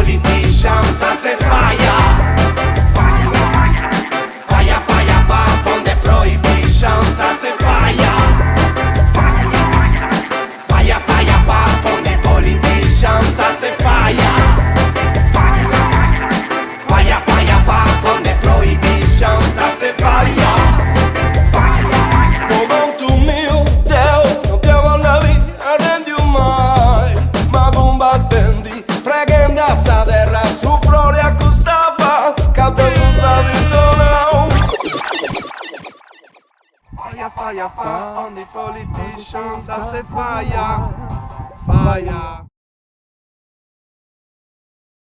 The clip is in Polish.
politicians, ça c'est fire. Fire, fire, fire, on the prohibition, ça c'est fire. Fire, fire, fire, on the politicians, ça c'est fire. Fire, fire, fire, on the prohibition, ça c'est fire. Con tu mio Deo, non abbiamo la vita, rendi mai. Ma combattenti, pregando a sta terra, su gloria costava, caldo su sta vittoria. Fire, fire, fire, on the politicians, ça c'est fire. Fire.